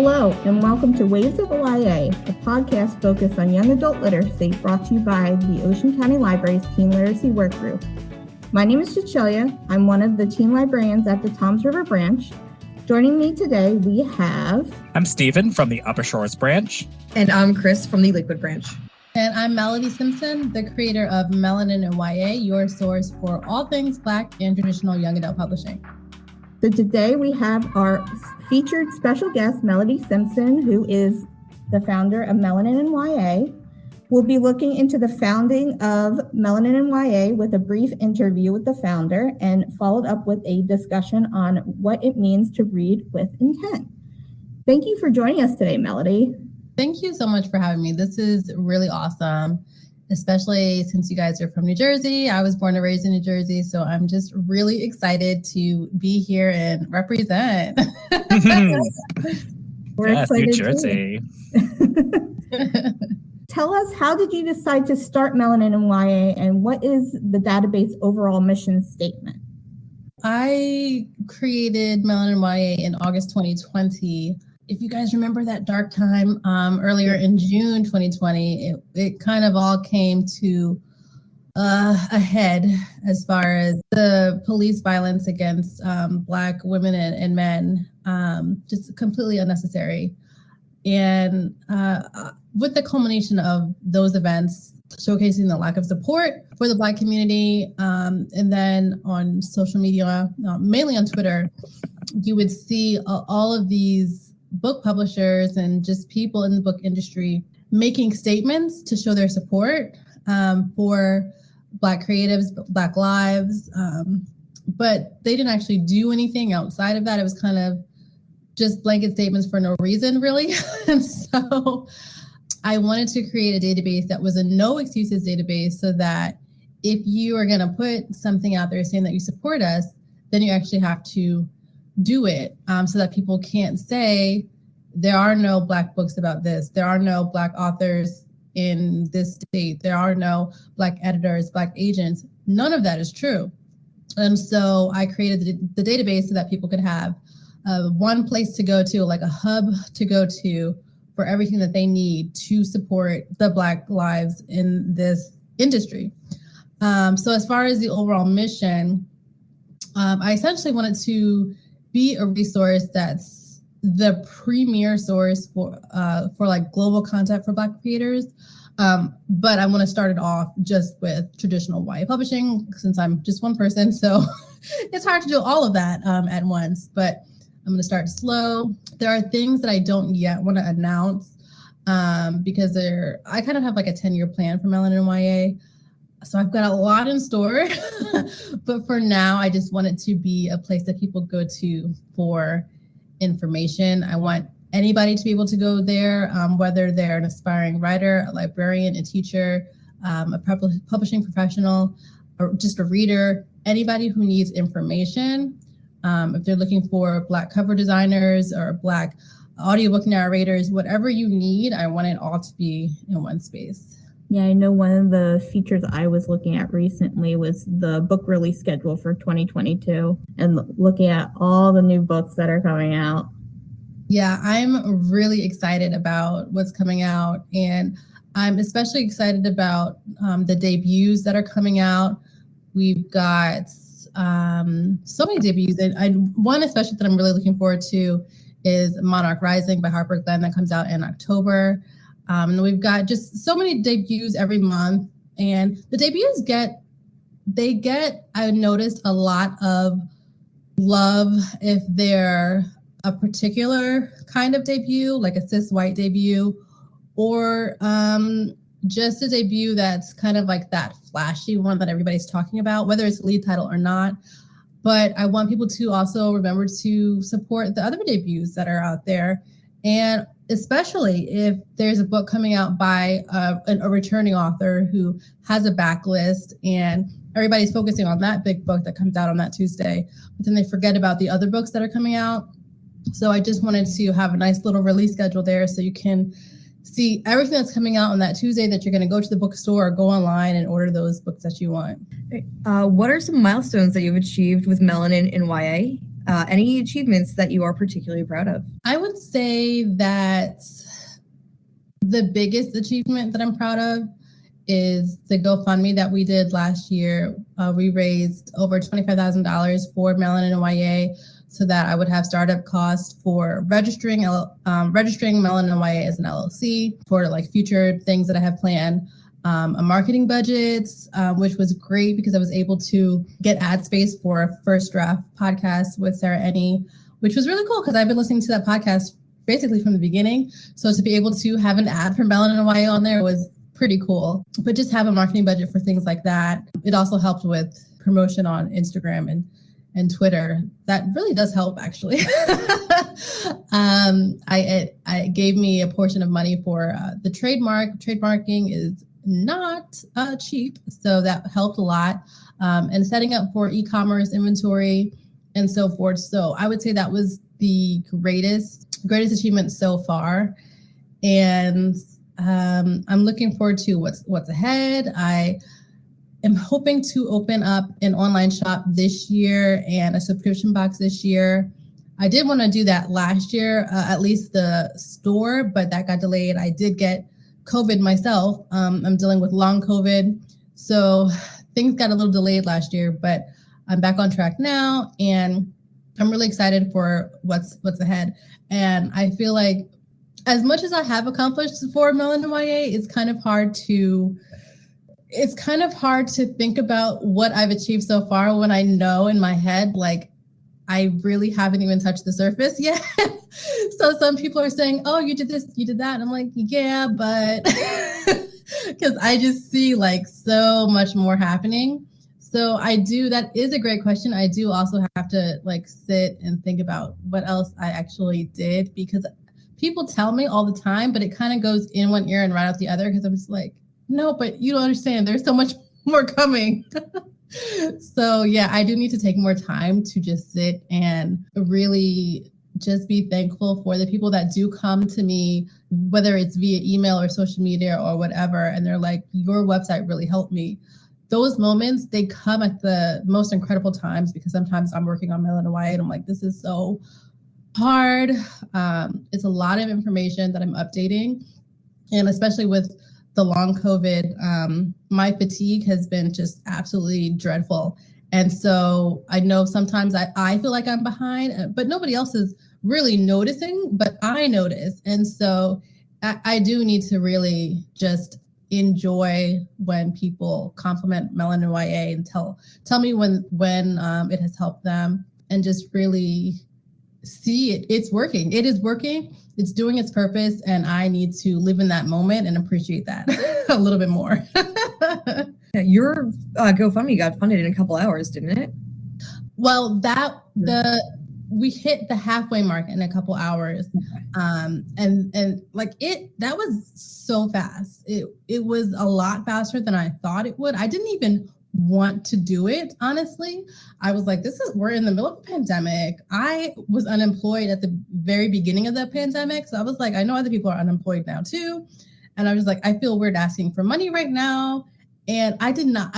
Hello, and welcome to Waves of YA, a podcast focused on young adult literacy brought to you by the Ocean County Library's Teen Literacy Work Group. My name is Cecilia. I'm one of the teen librarians at the Toms River Branch. Joining me today, we have... I'm Stephen from the Upper Shores Branch. And I'm Chris from the Lakewood Branch. And I'm Melody Simpson, the creator of Melanin and YA, your source for all things Black and traditional young adult publishing. So today we have our featured special guest, Melody Simpson, who is the founder of Melanin and YA. We'll be looking into the founding of Melanin and YA with a brief interview with the founder and followed up with a discussion on what it means to read with intent. Thank you for joining us today, Melody. Thank you so much for having me. This is really awesome, especially since you guys are from New Jersey. I was born and raised in New Jersey, so I'm just really excited to be here and represent. We're excited New Jersey. Tell us, how did you decide to start Melanin and YA, and what is the database overall mission statement? I created Melanin and YA in August 2020. If you guys remember that dark time earlier in June 2020, it kind of all came to a head as far as the police violence against Black women and men, just completely unnecessary. And with the culmination of those events, showcasing the lack of support for the Black community, and then on social media, mainly on Twitter, you would see all of these book publishers and just people in the book industry making statements to show their support for Black creatives, Black lives, but they didn't actually do anything outside of that. It was kind of just blanket statements for no reason, really. And so I wanted to create a database that was a no excuses database so that if you are going to put something out there saying that you support us, then you actually have to do it, so that people can't say there are no Black books about this, there are no Black authors in this state, there are no Black editors, Black agents. None of that is true. And so I created the database so that people could have one place to go to, like a hub to go to for everything that they need to support the Black lives in this industry. So as far as the overall mission, I essentially wanted to be a resource that's the premier source for like global content for Black creators. But I want to start it off just with traditional YA publishing, since I'm just one person. So it's hard to do all of that at once, but I'm going to start slow. There are things that I don't yet want to announce because I kind of have like a 10-year plan for Melanin and YA. So I've got a lot in store, but for now, I just want it to be a place that people go to for information. I want anybody to be able to go there, whether they're an aspiring writer, a librarian, a teacher, a publishing professional, or just a reader, anybody who needs information. If they're looking for Black cover designers or Black audiobook narrators, whatever you need, I want it all to be in one space. Yeah, I know one of the features I was looking at recently was the book release schedule for 2022 and looking at all the new books that are coming out. Yeah, I'm really excited about what's coming out, and I'm especially excited about the debuts that are coming out. We've got so many debuts, and one especially that I'm really looking forward to is Monarch Rising by Harper Glenn that comes out in October. And we've got just so many debuts every month, and the debuts I noticed a lot of love if they're a particular kind of debut, like a cis white debut, or just a debut that's kind of like that flashy one that everybody's talking about, whether it's lead title or not. But I want people to also remember to support the other debuts that are out there. And especially if there's a book coming out by a returning author who has a backlist and everybody's focusing on that big book that comes out on that Tuesday, but then they forget about the other books that are coming out. So I just wanted to have a nice little release schedule there so you can see everything that's coming out on that Tuesday, that you're going to go to the bookstore or go online and order those books that you want. What are some milestones that you've achieved with Melanin and YA? Any achievements that you are particularly proud of? I would say that the biggest achievement that I'm proud of is the GoFundMe that we did last year. We raised over $25,000 for Melanin and YA so that I would have startup costs for registering Melanin and YA as an LLC, for like future things that I have planned. A marketing budget, which was great because I was able to get ad space for a first draft podcast with Sarah Ennie, which was really cool because I've been listening to that podcast basically from the beginning. So to be able to have an ad for Melanin and YA on there was pretty cool. But just have a marketing budget for things like that. It also helped with promotion on Instagram and Twitter. That really does help, actually. It gave me a portion of money for the trademark. Trademarking is not cheap, so that helped a lot. And setting up for e-commerce inventory and so forth. So I would say that was the greatest achievement so far. And I'm looking forward to what's ahead. I am hoping to open up an online shop this year and a subscription box this year. I did want to do that last year, at least the store, but that got delayed. I did get COVID myself. I'm dealing with long COVID. So things got a little delayed last year, but I'm back on track now. And I'm really excited for what's ahead. And I feel like as much as I have accomplished for Melanin and YA, it's kind of hard to think about what I've achieved so far when I know in my head, like, I really haven't even touched the surface yet. So some people are saying, oh, you did this, you did that. And I'm like, yeah, but because I just see like so much more happening. So that is a great question. I do also have to like sit and think about what else I actually did, because people tell me all the time, but it kind of goes in one ear and right out the other, because I'm just like, no, but you don't understand. There's so much more coming. So yeah, I do need to take more time to just sit and really just be thankful for the people that do come to me, whether it's via email or social media or whatever. And they're like, your website really helped me. Those moments, they come at the most incredible times, because sometimes I'm working on Melanin and YA and I'm like, this is so hard. It's a lot of information that I'm updating. And especially with the long COVID, my fatigue has been just absolutely dreadful. And so I know sometimes I feel like I'm behind, but nobody else is really noticing, but I notice. And so I do need to really just enjoy when people compliment Melanin and YA and tell me when it has helped them, and just really see it. It's working. It is working. It's doing its purpose, and I need to live in that moment and appreciate that a little bit more. Your GoFundMe got funded in a couple hours, didn't it? Well, we hit the halfway mark in a couple hours. And like that was so fast. It was a lot faster than I thought it would. I didn't even want to do it, honestly. I was like, we're in the middle of a pandemic. I was unemployed at the very beginning of the pandemic. So I was like, I know other people are unemployed now too. And I was like, I feel weird asking for money right now. And I did not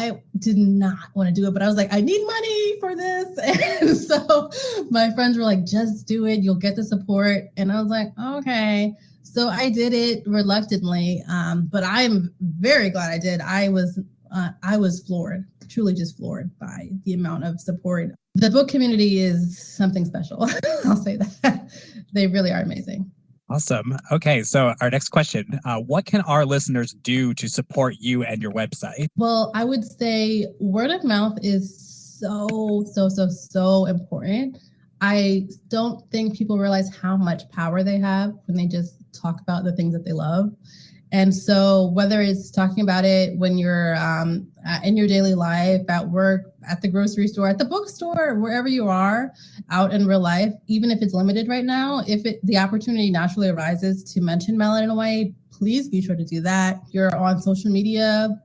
want to do it, but I was like, I need money for this. And so my friends were like, just do it. You'll get the support. And I was like, okay. So I did it reluctantly. But I'm very glad I did. I was floored, truly just floored by the amount of support. The book community is something special. I'll say that. They really are amazing. Awesome. Okay, so our next question, what can our listeners do to support you and your website? Well, I would say word of mouth is so important. I don't think people realize how much power they have when they just talk about the things that they love. And so whether it's talking about it when you're in your daily life, at work, at the grocery store, at the bookstore, wherever you are out in real life, even if it's limited right now, if the opportunity naturally arises to mention Melanin in a way, please be sure to do that. If you're on social media,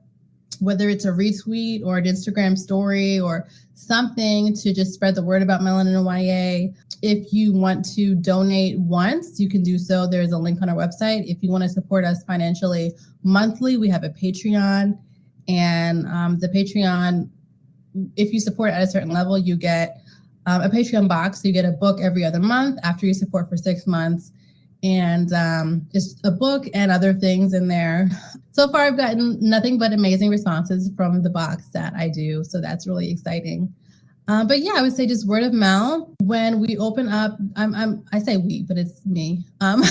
whether it's a retweet or an Instagram story or something to just spread the word about Melanin and YA. If you want to donate once, you can do so. There's a link on our website. If you want to support us financially monthly, we have a Patreon. And the Patreon, if you support at a certain level, you get a Patreon box. So you get a book every other month after you support for 6 months. And it's a book and other things in there. So far, I've gotten nothing but amazing responses from the box that I do. So that's really exciting. But yeah, I would say just word of mouth. When we open up, I say we, but it's me. When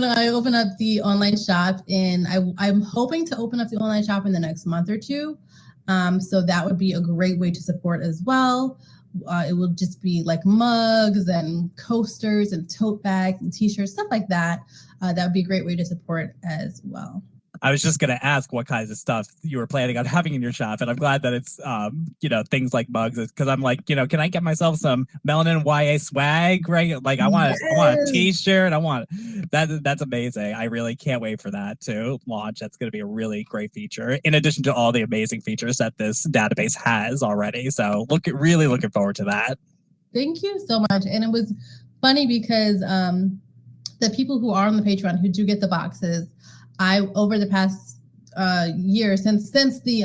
I open up the online shop, I'm hoping to open up the online shop in the next month or two. So that would be a great way to support as well. It will just be like mugs and coasters and tote bags and t-shirts, stuff like that. That would be a great way to support as well. I was just going to ask what kinds of stuff you were planning on having in your shop. And I'm glad that it's, things like mugs, because I'm like, can I get myself some Melanin YA swag, right? Like I want a t-shirt. I want that. That's amazing. I really can't wait for that to launch. That's going to be a really great feature in addition to all the amazing features that this database has already. So really looking forward to that. Thank you so much. And it was funny because the people who are on the Patreon who do get the boxes, over the past year, since the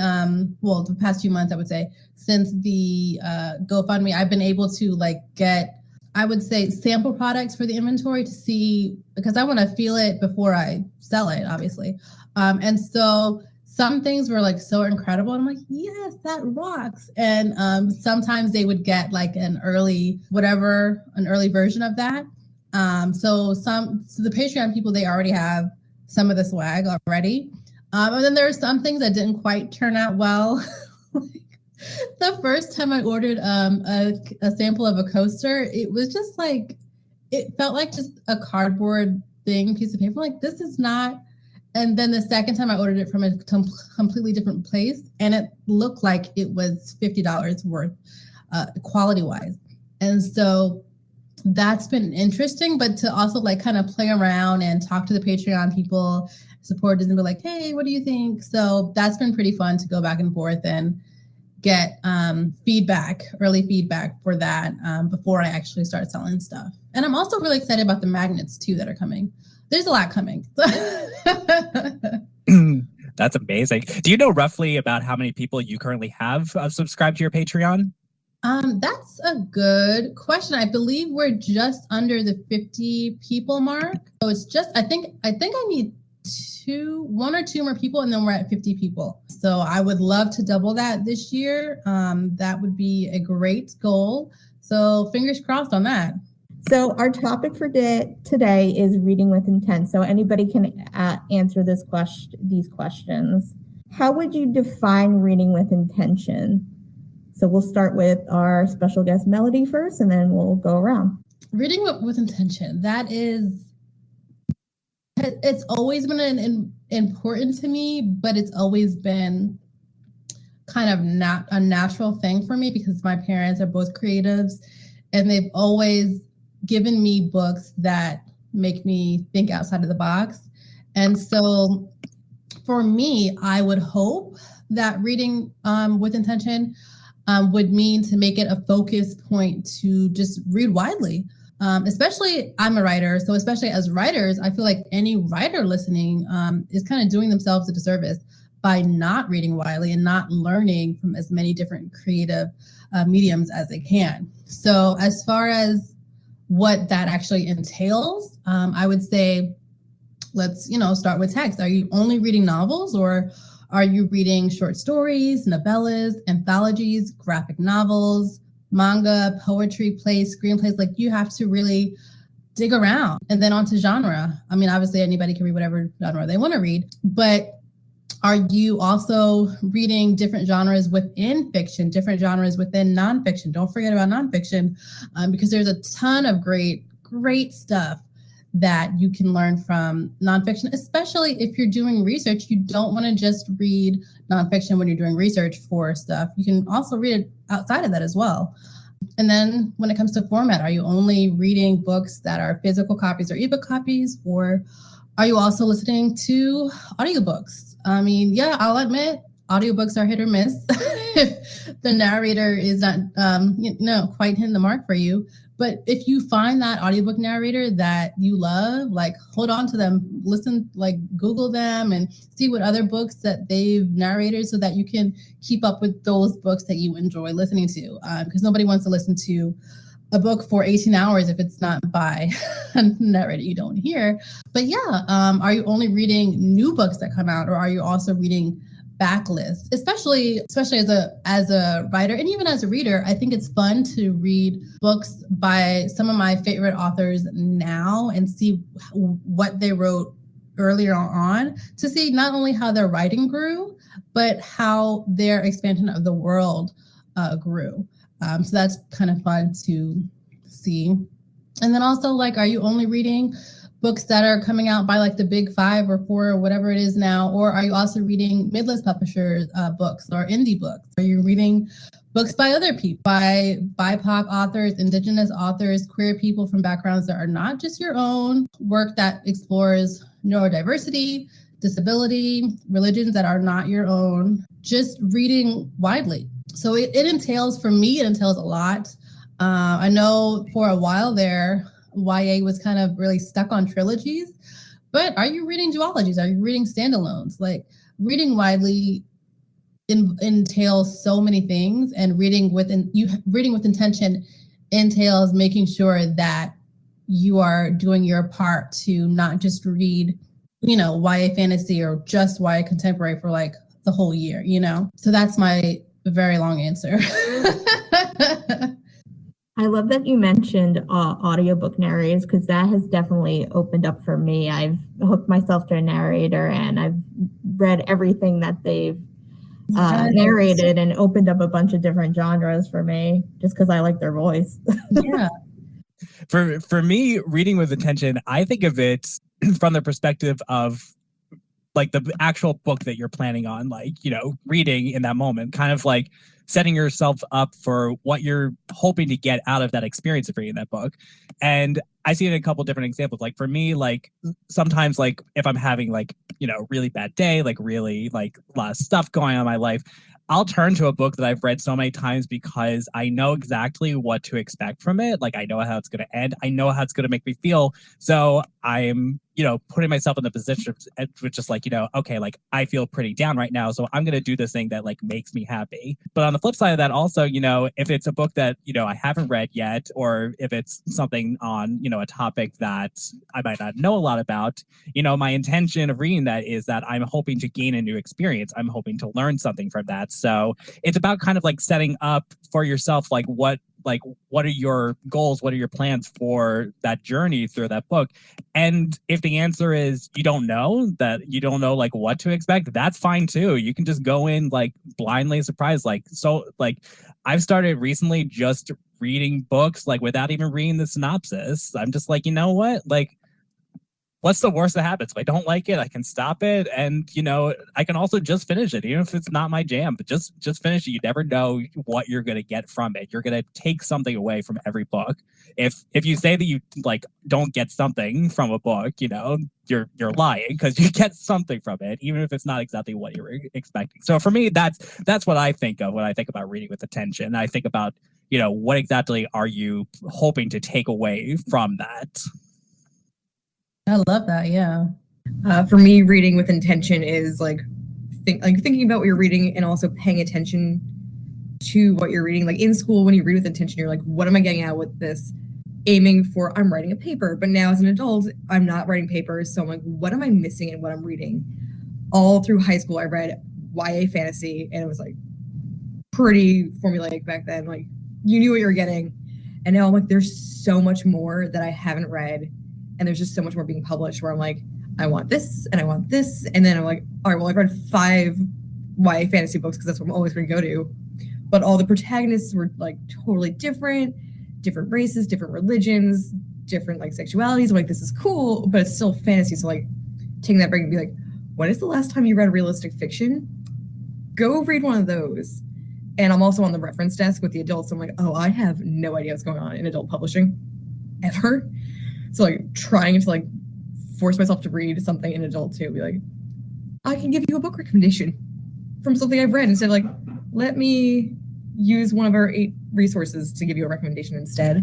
the past few months, I would say, since the GoFundMe, I've been able to get, I would say, sample products for the inventory to see, because I want to feel it before I sell it, obviously. And so some things were so incredible. I'm like, yes, that rocks. And sometimes they would get an early version of that. So the Patreon people, they already have some of the swag already. And then there are some things that didn't quite turn out well. The first time I ordered a sample of a coaster, it was just it felt like just a cardboard piece of paper. This is not. And then the second time I ordered it from a completely different place, and it looked like it was $50 worth quality-wise. And so that's been interesting, but to also kind of play around and talk to the Patreon people, supporters, and be like, hey, what do you think? So that's been pretty fun to go back and forth and get early feedback for that before I actually start selling stuff. And I'm also really excited about the magnets too that are coming. There's a lot coming. That's amazing. Do you know roughly about how many people you currently have subscribed to your Patreon? That's a good question. I believe we're just under the 50 people mark. So it's just, I think I need one or two more people, and then we're at 50 people. So I would love to double that this year. That would be a great goal. So fingers crossed on that. So our topic for today is reading with intent. So anybody can answer these questions. How would you define reading with intention? So we'll start with our special guest Melody first, and then we'll go around. Reading with intention. It's always been important to me, but it's always been kind of not a natural thing for me because my parents are both creatives, and they've always given me books that make me think outside of the box. And so for me, I would hope that reading with intention would mean to make it a focus point to just read widely. Especially, I'm a writer, so especially as writers, I feel like any writer listening is kind of doing themselves a disservice by not reading widely and not learning from as many different creative mediums as they can. So as far as what that actually entails, I would say, let's start with text. Are you only reading novels, or are you reading short stories, novellas, anthologies, graphic novels, manga, poetry, plays, screenplays? You have to really dig around. And then onto genre. I mean, obviously anybody can read whatever genre they want to read, but are you also reading different genres within fiction, different genres within nonfiction? Don't forget about nonfiction, because there's a ton of great stuff that you can learn from nonfiction, especially if you're doing research. You don't want to just read nonfiction when you're doing research for stuff. You can also read it outside of that as well. And then when it comes to format, are you only reading books that are physical copies or ebook copies, or are you also listening to audiobooks? I mean, yeah, I'll admit audiobooks are hit or miss if the narrator is not quite hitting the mark for you. But if you find that audiobook narrator that you love, like hold on to them, listen, like Google them and see what other books that they've narrated so that you can keep up with those books that you enjoy listening to. Because nobody wants to listen to a book for 18 hours if it's not by a narrator you don't hear. But yeah, are you only reading new books that come out, or are you also reading backlist? Especially as a writer and even as a reader, I think it's fun to read books by some of my favorite authors now and see what they wrote earlier on, to see not only how their writing grew, but how their expansion of the world grew. So that's kind of fun to see. And then also, like, are you only reading books that are coming out by like the big 5 or 4 or whatever it is now? Or are you also reading mid-list publishers books or indie books? Are you reading books by other people, by BIPOC authors, Indigenous authors, queer people from backgrounds that are not just your own, work that explores neurodiversity, disability, religions that are not your own, just reading widely. So it entails, for me, it entails a lot. I know for a while there, YA was kind of really stuck on trilogies, but are you reading duologies? Are you reading standalones? Like, reading widely entails so many things, and reading with intention entails making sure that you are doing your part to not just read, YA fantasy or just YA contemporary for like the whole year, So that's my very long answer. I love that you mentioned audiobook narrators, because that has definitely opened up for me. I've hooked myself to a narrator and I've read everything that they've narrated, and opened up a bunch of different genres for me just because I like their voice. Yeah. For me, reading with attention, I think of it from the perspective of like the actual book that you're planning on, like, reading in that moment, kind of like setting yourself up for what you're hoping to get out of that experience of reading that book. And I see it in a couple different examples. Like for me, like sometimes, like if I'm having like, really bad day, like really like a lot of stuff going on in my life, I'll turn to a book that I've read so many times because I know exactly what to expect from it. Like I know how it's going to end. I know how it's going to make me feel. So I'm, putting myself in the position of just like, okay, like I feel pretty down right now. So I'm going to do this thing that like makes me happy. But on the flip side of that also, if it's a book that, I haven't read yet, or if it's something on, a topic that I might not know a lot about, my intention of reading that is that I'm hoping to gain a new experience. I'm hoping to learn something from that. So it's about kind of like setting up for yourself, like what are your goals? What are your plans for that journey through that book? And if the answer is you don't know like what to expect, that's fine too. You can just go in like blindly surprised. Like I've started recently just reading books like without even reading the synopsis. I'm just like, you know what? Like, what's the worst that happens? If I don't like it, I can stop it. And, I can also just finish it, even if it's not my jam, but just finish it. You never know what you're going to get from it. You're going to take something away from every book. If you say that you like don't get something from a book, you're lying, because you get something from it, even if it's not exactly what you were expecting. So for me, that's what I think of when I think about reading with attention. I think about, what exactly are you hoping to take away from that? I love that. Yeah. For me, reading with intention is thinking about what you're reading and also paying attention to what you're reading. Like in school, when you read with intention, you're like, what am I getting out with this? Aiming for, I'm writing a paper. But now as an adult, I'm not writing papers. So I'm like, what am I missing in what I'm reading? All through high school, I read YA fantasy, and it was like pretty formulaic back then. Like you knew what you were getting. And now I'm like, there's so much more that I haven't read. And there's just so much more being published where I'm like, I want this and I want this. And then I'm like, all right, well, I've read 5 YA fantasy books because that's what I'm always going to go to. But all the protagonists were like totally different races, different religions, different like sexualities. I'm like, this is cool, but it's still fantasy. So like taking that break and be like, when is the last time you read realistic fiction? Go read one of those. And I'm also on the reference desk with the adults. So I'm like, oh, I have no idea what's going on in adult publishing ever. So like trying to like force myself to read something in adult too, be like, I can give you a book recommendation from something I've read instead of like, let me use one of our 8 resources to give you a recommendation instead.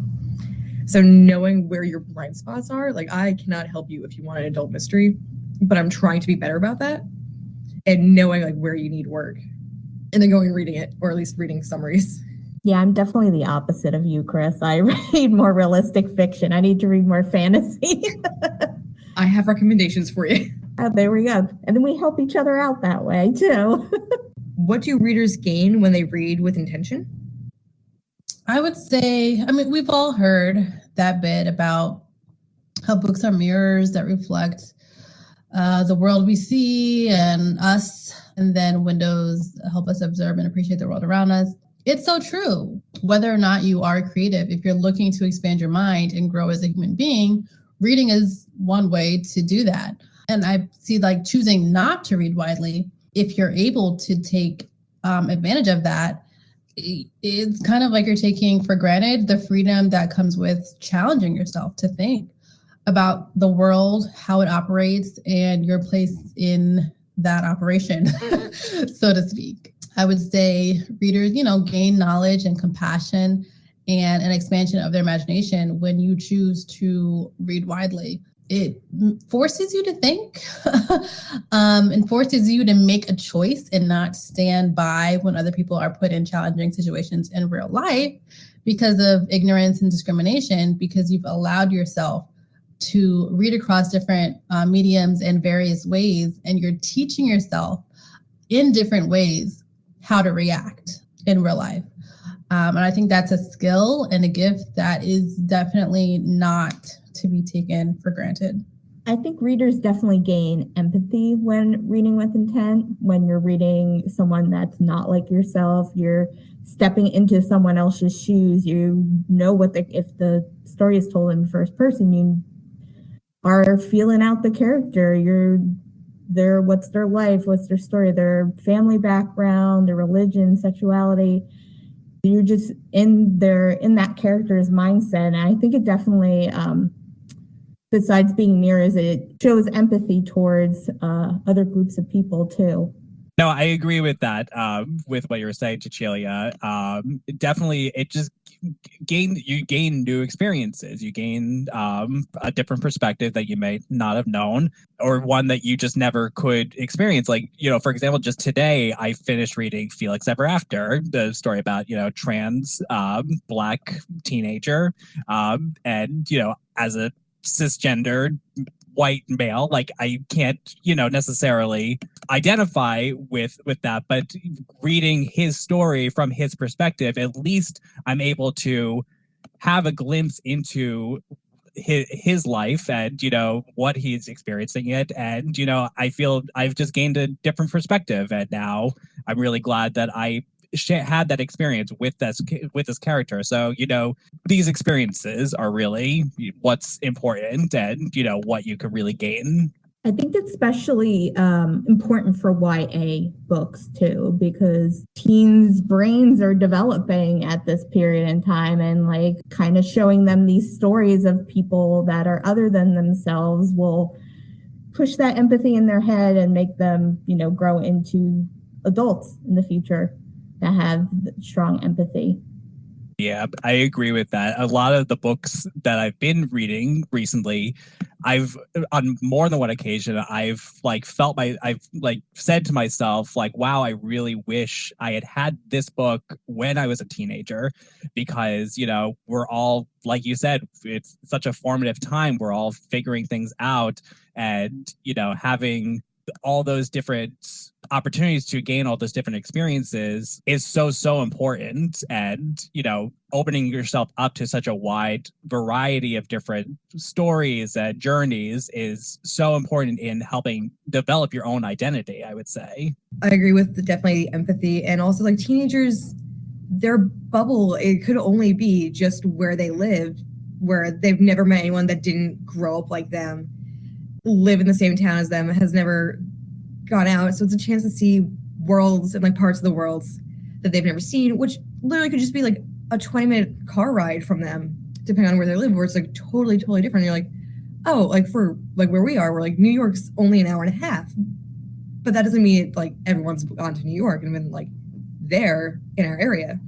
So knowing where your blind spots are, like I cannot help you if you want an adult mystery, but I'm trying to be better about that and knowing like where you need work and then going and reading it, or at least reading summaries. Yeah, I'm definitely the opposite of you, Chris. I read more realistic fiction. I need to read more fantasy. I have recommendations for you. Oh, there we go. And then we help each other out that way too. What do readers gain when they read with intention? I would say, I mean, we've all heard that bit about how books are mirrors that reflect the world we see and us, and then windows help us observe and appreciate the world around us. It's so true. Whether or not you are creative, if you're looking to expand your mind and grow as a human being, reading is one way to do that. And I see like choosing not to read widely, if you're able to take advantage of that, it's kind of like you're taking for granted the freedom that comes with challenging yourself to think about the world, how it operates, and your place in that operation, so to speak. I would say readers, gain knowledge and compassion and an expansion of their imagination when you choose to read widely. It forces you to think and forces you to make a choice and not stand by when other people are put in challenging situations in real life because of ignorance and discrimination, because you've allowed yourself to read across different mediums in various ways, and you're teaching yourself in different ways how to react in real life. And I think that's a skill and a gift that is definitely not to be taken for granted. I think readers definitely gain empathy when reading with intent. When you're reading someone that's not like yourself, you're stepping into someone else's shoes. You know if the story is told in first person, you are feeling out the character. What's their life, what's their story, their family background, their religion, sexuality. You're just in that character's mindset. And I think it definitely, besides being mirrors, it shows empathy towards other groups of people too. No, I agree with that. With what you were saying, Cecilia. Definitely, it just you gain new experiences. You gain a different perspective that you may not have known, or one that you just never could experience. Like, for example, just today I finished reading Felix Ever After, the story about trans Black teenager, and as a cisgendered white male, like I can't necessarily identify with that, but reading his story from his perspective, at least I'm able to have a glimpse into his life and what he's experiencing it, and I feel I've just gained a different perspective, and now I'm really glad that I had that experience with this character. So these experiences are really what's important, and what you can really gain. I think it's especially important for YA books too, because teens' brains are developing at this period in time, and like kind of showing them these stories of people that are other than themselves will push that empathy in their head and make them, grow into adults in the future that have strong empathy. Yeah, I agree with that. A lot of the books that I've been reading recently, on more than one occasion, I've said to myself, like, wow, I really wish I had this book when I was a teenager, because, we're all, like you said, it's such a formative time. We're all figuring things out, and, having all those different opportunities to gain all those different experiences is so important. And opening yourself up to such a wide variety of different stories and journeys is so important in helping develop your own identity, I would say. I agree with definitely empathy, and also like teenagers, their bubble, it could only be just where they live, where they've never met anyone that didn't grow up like them, live in the same town as them, has never gone out. So it's a chance to see worlds and like parts of the worlds that they've never seen, which literally could just be like a 20-minute car ride from them, depending on where they live, where it's like totally different. And you're like, oh, like for like where we are, we're like, New York's only an hour and a half. But that doesn't mean like everyone's gone to New York and been like there in our area.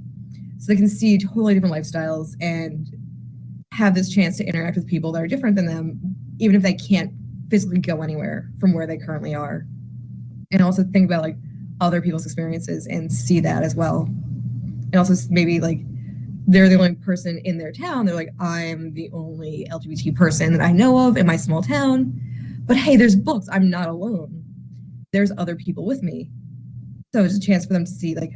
So they can see totally different lifestyles and have this chance to interact with people that are different than them, even if they can't physically go anywhere from where they currently are. And also think about like other people's experiences and see that as well. And also maybe like they're the only person in their town. They're like, I'm the only LGBT person that I know of in my small town. But hey, there's books. I'm not alone. There's other people with me. So it's a chance for them to see like,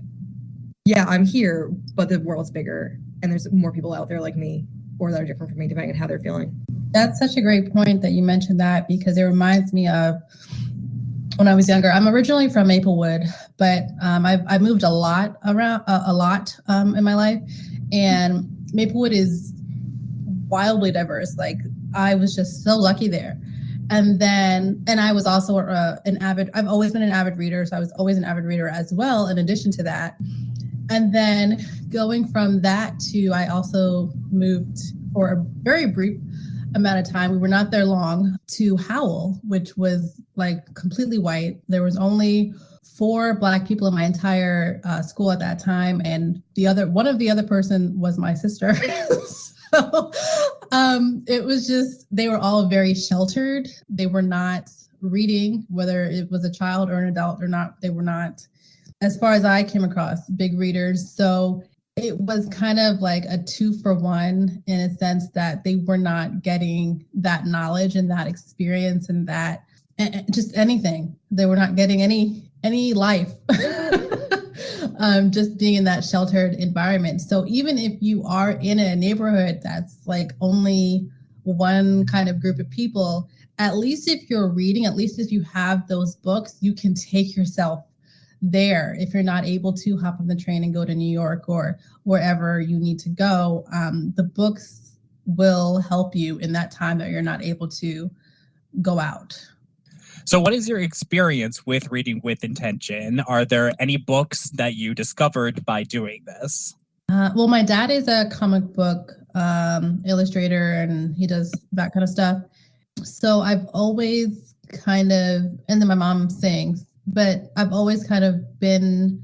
yeah, I'm here, but the world's bigger and there's more people out there like me or that are different from me depending on how they're feeling. That's such a great point that you mentioned that, because it reminds me of when I was younger. I'm originally from Maplewood, but I've moved a lot around, in my life. And Maplewood is wildly diverse. Like, I was just so lucky there. And I was also I've always been an avid reader. So I was always an avid reader as well, in addition to that. And then going from that to, I also moved for a very brief amount of time, we were not there long, to Howell, which was like completely white. There was only 4 Black people in my entire school at that time. And one of the other person was my sister. So it was just, they were all very sheltered. They were not reading, whether it was a child or an adult or not. They were not, as far as I came across, big readers. So it was kind of like a 2-for-1 in a sense that they were not getting that knowledge and that experience and that just anything. They were not getting any life, just being in that sheltered environment. So even if you are in a neighborhood that's like only one kind of group of people, at least if you're reading, at least if you have those books, you can take yourself there. If you're not able to hop on the train and go to New York or wherever you need to go, the books will help you in that time that you're not able to go out. So what is your experience with reading with intention? Are there any books that you discovered by doing this? Well, my dad is a comic book illustrator, and he does that kind of stuff. So I've always kind of, and then my mom sings, but I've always kind of been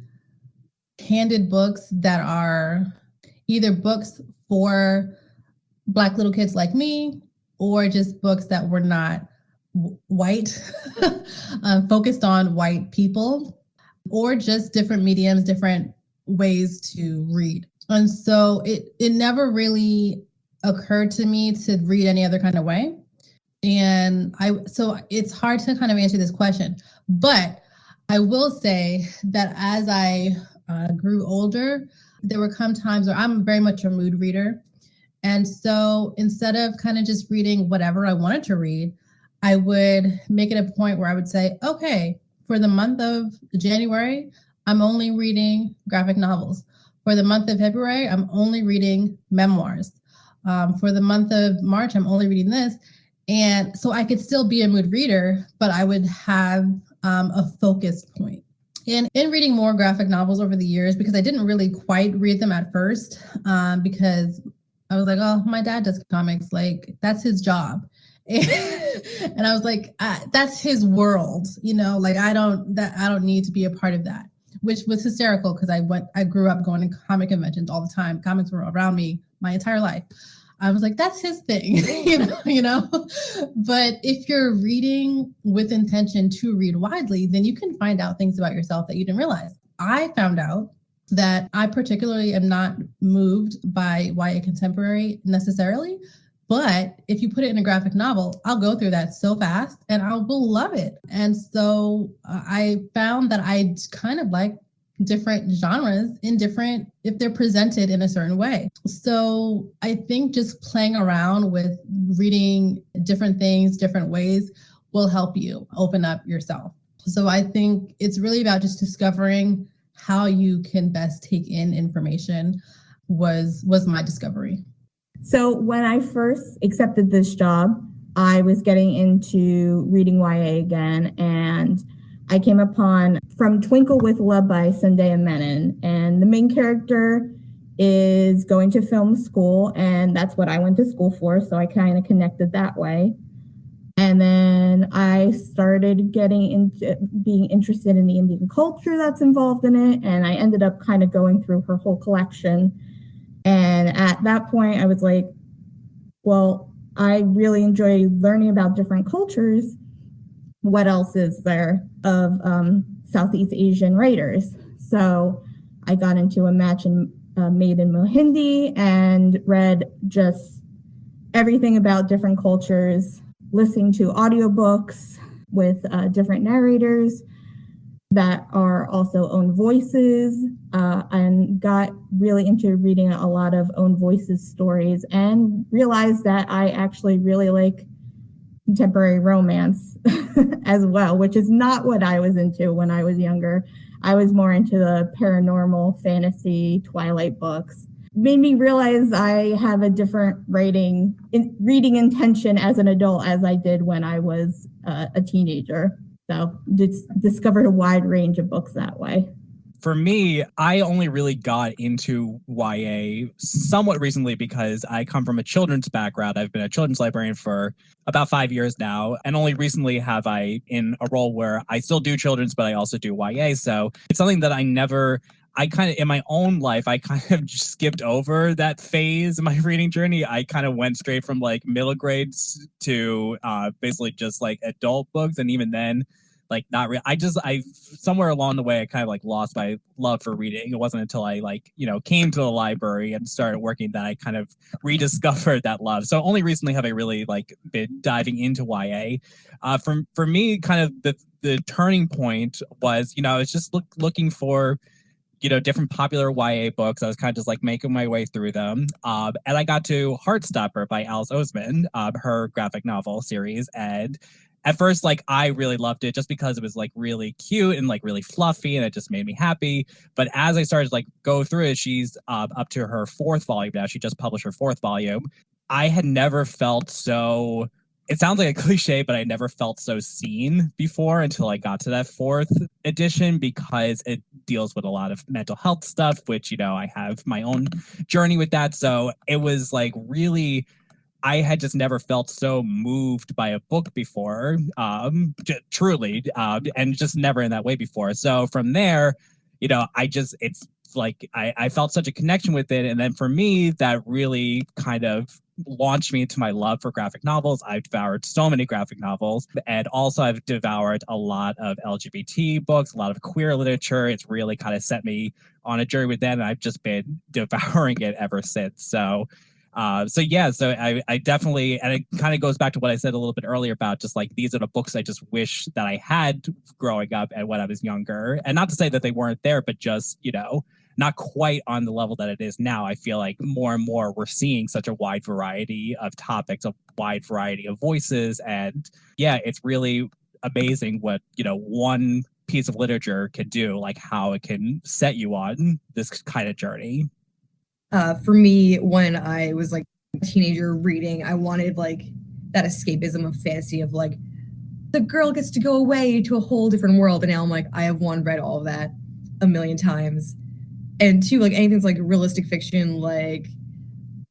handed books that are either books for Black little kids like me, or just books that were not white, focused on white people, or just different mediums, different ways to read. And so it never really occurred to me to read any other kind of way. And so it's hard to kind of answer this question, but I will say that as I grew older, there would come times where I'm very much a mood reader. And so instead of kind of just reading whatever I wanted to read, I would make it a point where I would say, okay, for the month of January, I'm only reading graphic novels. For the month of February, I'm only reading memoirs. For the month of March, I'm only reading this. And so I could still be a mood reader, but I would have a focus point. And in reading more graphic novels over the years, because I didn't really quite read them at first, because I was like, oh, my dad does comics, like that's his job. And I was like, that's his world, like I don't need to be a part of that, which was hysterical because I grew up going to comic conventions all the time. Comics were around me my entire life. I was like, that's his thing, But if you're reading with intention to read widely, then you can find out things about yourself that you didn't realize. I found out that I particularly am not moved by YA contemporary necessarily, but if you put it in a graphic novel, I'll go through that so fast and I will love it. And so I found that I kind of like different genres if they're presented in a certain way. So I think just playing around with reading different things, different ways will help you open up yourself. So I think it's really about just discovering how you can best take in information was my discovery. So when I first accepted this job, I was getting into reading YA again, and I came upon From Twinkle with Love by Zendaya Menon, and the main character is going to film school, and that's what I went to school for, so I kind of connected that way. And then I started getting into being interested in the Indian culture that's involved in it, and I ended up kind of going through her whole collection. And at that point, I was like, well, I really enjoy learning about different cultures. What else is there of Southeast Asian writers? So I got into a match and made in Mohindi and read just everything about different cultures, listening to audiobooks with different narrators that are also own voices, and got really into reading a lot of own voices stories and realized that I actually really like contemporary romance as well, which is not what I was into when I was younger. I was more into the paranormal fantasy Twilight books. Made me realize I have a different reading intention as an adult as I did when I was a teenager. So discovered a wide range of books that way. For me, I only really got into YA somewhat recently because I come from a children's background. I've been a children's librarian for about 5 years now, and only recently have I in a role where I still do children's, but I also do YA. So it's something that I kind of, in my own life, I kind of just skipped over that phase in my reading journey. I kind of went straight from like middle grades to basically just like adult books. And even then, like not real. I somewhere along the way, I kind of like lost my love for reading. It wasn't until I came to the library and started working that I kind of rediscovered that love. So only recently have I really like been diving into YA. For me, kind of the turning point was, I was just looking for different popular YA books. I was kind of just like making my way through them. And I got to Heartstopper by Alice Oseman, her graphic novel series. And at first, like, I really loved it just because it was like really cute and like really fluffy and it just made me happy. But as I started to like go through it, she's up to her 4th volume now. She just published her 4th volume. I had never felt so, it sounds like a cliche, but I never felt so seen before until I got to that 4th edition, because it deals with a lot of mental health stuff, which, I have my own journey with that. So it was like really, I had just never felt so moved by a book before, truly, and just never in that way before. So from there, it's like I felt such a connection with it. And then for me, that really kind of launched me into my love for graphic novels. I've devoured so many graphic novels, and also I've devoured a lot of LGBT books, a lot of queer literature. It's really kind of set me on a journey with that, and I've just been devouring it ever since. So I definitely, and it kind of goes back to what I said a little bit earlier about just like, these are the books I just wish that I had growing up and when I was younger. And not to say that they weren't there, but just, not quite on the level that it is now. I feel like more and more we're seeing such a wide variety of topics, a wide variety of voices. And yeah, it's really amazing what, one piece of literature can do, like how it can set you on this kind of journey. For me, when I was like a teenager reading, I wanted like that escapism of fantasy of like the girl gets to go away to a whole different world. And now I'm like, I have read all of that a million times. And 2, like anything's like realistic fiction, like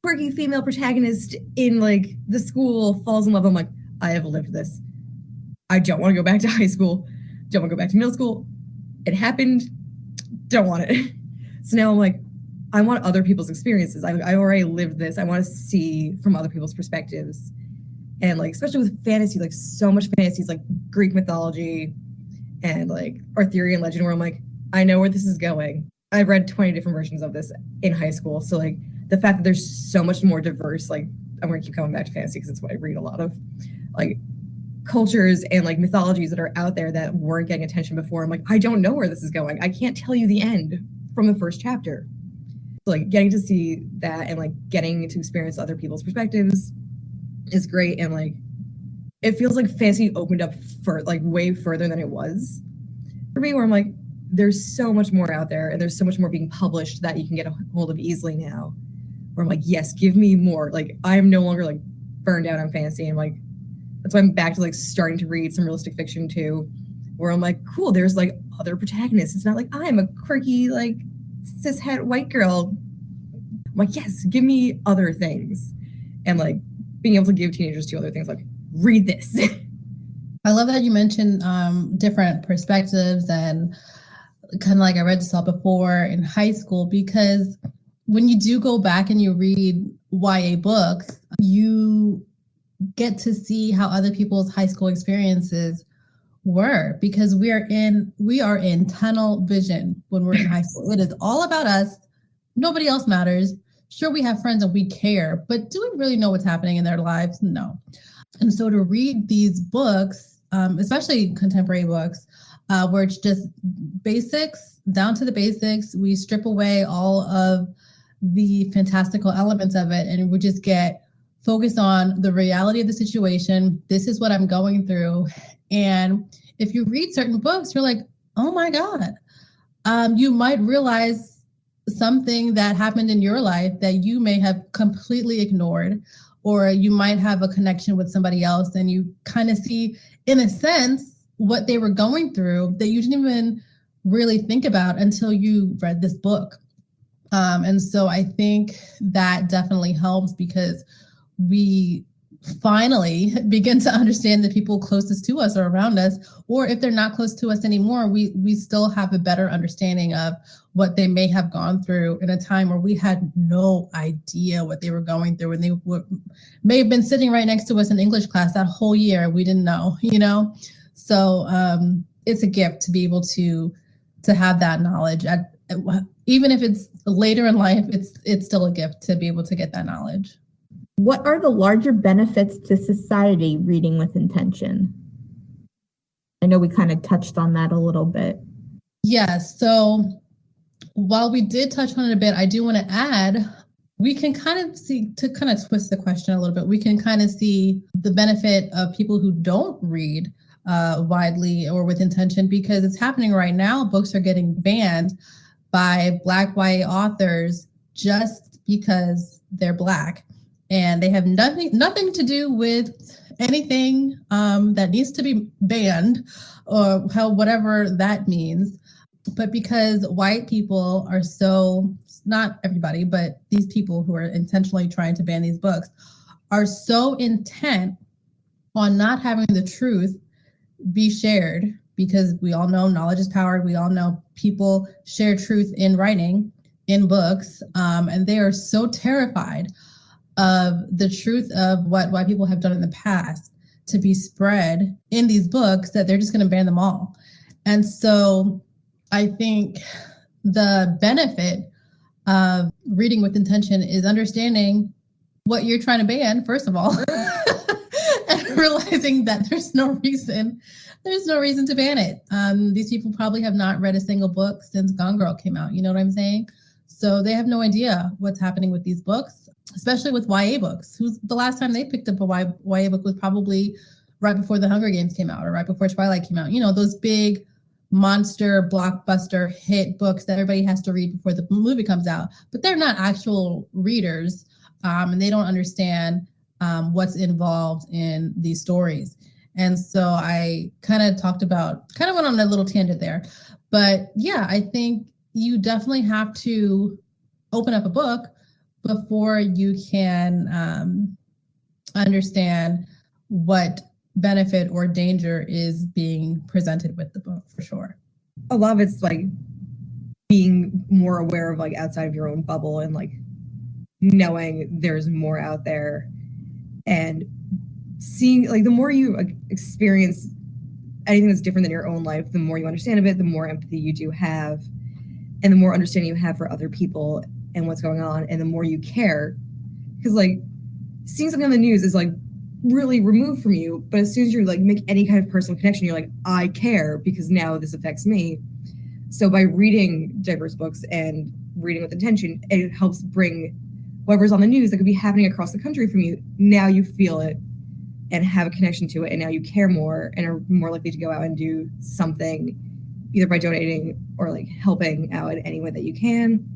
quirky female protagonist in like the school falls in love. I'm like, I have lived this. I don't want to go back to high school. Don't want to go back to middle school. It happened. Don't want it. So now I'm like, I want other people's experiences. I already lived this. I want to see from other people's perspectives. And like, especially with fantasy, like so much fantasy is like Greek mythology and like Arthurian legend, where I'm like, I know where this is going. I've read 20 different versions of this in high school. So like the fact that there's so much more diverse, like I'm going to keep coming back to fantasy because it's what I read a lot of, like cultures and like mythologies that are out there that weren't getting attention before. I'm like, I don't know where this is going. I can't tell you the end from the first chapter. So like getting to see that and like getting to experience other people's perspectives is great. And like, it feels like fantasy opened up for like way further than it was for me, where I'm like, there's so much more out there and there's so much more being published that you can get a hold of easily now, where I'm like, yes, give me more. Like I'm no longer like burned out on fantasy. And like, that's why I'm back to like starting to read some realistic fiction too, where I'm like, cool, there's like other protagonists. It's not like I'm a quirky, like cishet white girl. I'm like, yes, give me other things. And like being able to give teenagers 2 other things, like read this. I love that you mentioned different perspectives, and kind of like I read this all before in high school, because when you do go back and you read YA books, you get to see how other people's high school experiences were, because we are in tunnel vision when we're in high school. It is all about us. Nobody else matters. Sure, we have friends and we care, but do we really know what's happening in their lives? No. And so to read these books, especially contemporary books, where it's just basics, down to the basics, we strip away all of the fantastical elements of it, and we just get focused on the reality of the situation. This is what I'm going through. And if you read certain books, you're like, oh my God. You might realize something that happened in your life that you may have completely ignored, or you might have a connection with somebody else and you kind of see, in a sense, what they were going through that you didn't even really think about until you read this book. And so I think that definitely helps, because we finally begin to understand the people closest to us or around us, or if they're not close to us anymore, we still have a better understanding of what they may have gone through in a time where we had no idea what they were going through, and they may have been sitting right next to us in English class that whole year. We didn't know, So it's a gift to be able to have that knowledge. Even if it's later in life, it's still a gift to be able to get that knowledge. What are the larger benefits to society reading with intention? I know we kind of touched on that a little bit. Yes. So while we did touch on it a bit, I do want to add, we can kind of see, to kind of twist the question a little bit, we can kind of see the benefit of people who don't read widely or with intention, because it's happening right now. Books are getting banned by Black YA authors just because they're Black. And they have nothing to do with anything that needs to be banned, or whatever that means. But because white people are so, not everybody, but these people who are intentionally trying to ban these books are so intent on not having the truth be shared, because we all know knowledge is power. We all know people share truth in writing, in books, and they are so terrified of the truth of what white people have done in the past to be spread in these books that they're just going to ban them all. And so I think the benefit of reading with intention is understanding what you're trying to ban, first of all, and realizing that there's no reason to ban it. These people probably have not read a single book since Gone Girl came out. You know what I'm saying? So they have no idea what's happening with these books, especially with YA books. The last time they picked up a YA book was probably right before The Hunger Games came out, or right before Twilight came out. Those big monster blockbuster hit books that everybody has to read before the movie comes out. But they're not actual readers, and they don't understand what's involved in these stories. And so I kind of went on a little tangent there. But yeah, I think you definitely have to open up a book before you can understand what benefit or danger is being presented with the book, for sure. A lot of it's like being more aware of like outside of your own bubble, and like knowing there's more out there, and seeing like the more you experience anything that's different than your own life, the more you understand of it, the more empathy you do have, and the more understanding you have for other people and what's going on, and the more you care. Because like seeing something on the news is like really removed from you, but as soon as you like make any kind of personal connection, you're like, I care because now this affects me. So by reading diverse books and reading with intention, it helps bring whatever's on the news that could be happening across the country from you. Now you feel it and have a connection to it, and now you care more and are more likely to go out and do something, either by donating or like helping out in any way that you can,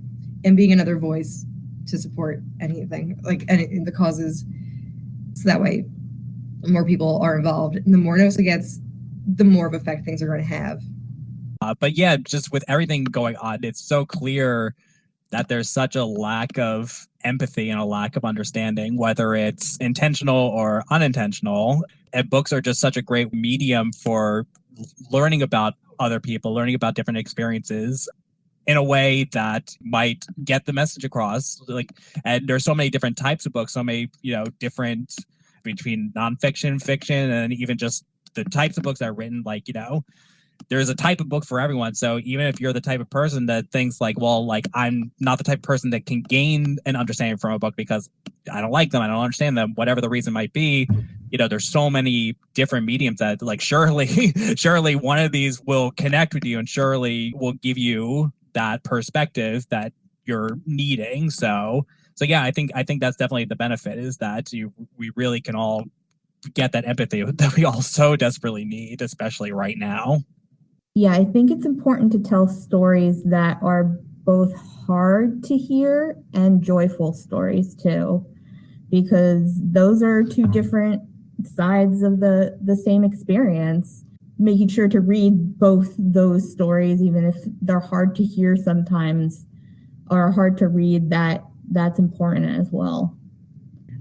and being another voice to support anything, like any the causes. So that way more people are involved, and the more notice it gets, the more of effect things are going to have. But yeah, just with everything going on, it's so clear that there's such a lack of empathy and a lack of understanding, whether it's intentional or unintentional. And books are just such a great medium for learning about other people, learning about different experiences. in a way that might get the message across. Like, and there's so many different types of books, so many, different between nonfiction, fiction, and even just the types of books that are written. Like, there's a type of book for everyone. So even if you're the type of person that thinks like, well, like I'm not the type of person that can gain an understanding from a book because I don't like them, I don't understand them, whatever the reason might be, there's so many different mediums that like surely one of these will connect with you and surely will give you that perspective that you're needing. So yeah, I think that's definitely the benefit, is that we really can all get that empathy that we all so desperately need, especially right now. Yeah, I think it's important to tell stories that are both hard to hear and joyful stories too, because those are two different sides of the same experience. Making sure to read both those stories, even if they're hard to hear sometimes or hard to read, that's important as well.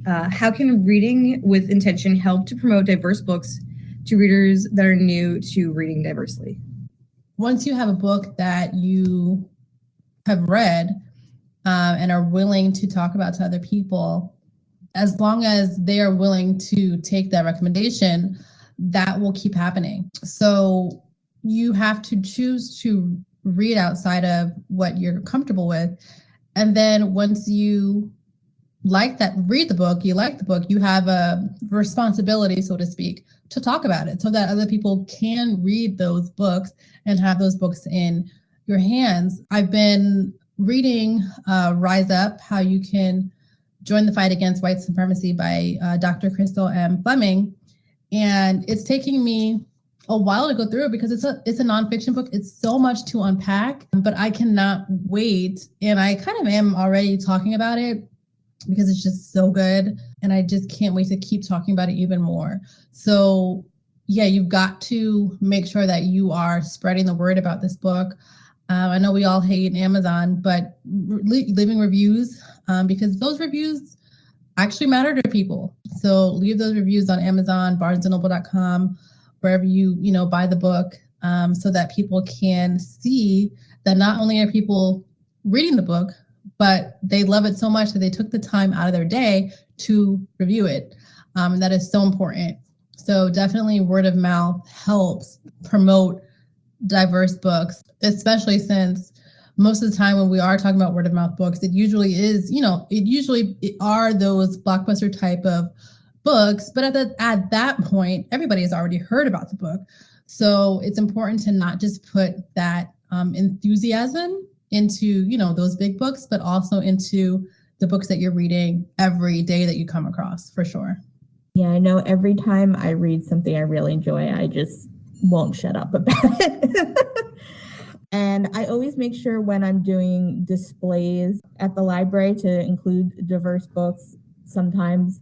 How can reading with intention help to promote diverse books to readers that are new to reading diversely? Once you have a book that you have read and are willing to talk about to other people, as long as they are willing to take that recommendation, that will keep happening. So you have to choose to read outside of what you're comfortable with. And then once you read the book, you have a responsibility, so to speak, to talk about it so that other people can read those books and have those books in your hands. I've been reading Rise Up, How You Can Join the Fight Against White Supremacy by Dr. Crystal M. Fleming. And it's taking me a while to go through it because it's a nonfiction book. It's so much to unpack, but I cannot wait. And I kind of am already talking about it because it's just so good. And I just can't wait to keep talking about it even more. So yeah, you've got to make sure that you are spreading the word about this book. I know we all hate Amazon, but leaving reviews, because those reviews actually matter to people. So leave those reviews on Amazon, barnesandnoble.com, wherever you buy the book, so that people can see that not only are people reading the book, but they love it so much that they took the time out of their day to review it. And that is so important. So definitely word of mouth helps promote diverse books, especially since most of the time when we are talking about word of mouth books, it usually are those blockbuster type of books. But at that point, everybody has already heard about the book. So it's important to not just put that enthusiasm into, those big books, but also into the books that you're reading every day that you come across, for sure. Yeah, I know every time I read something I really enjoy, I just won't shut up about it. And I always make sure when I'm doing displays at the library to include diverse books. Sometimes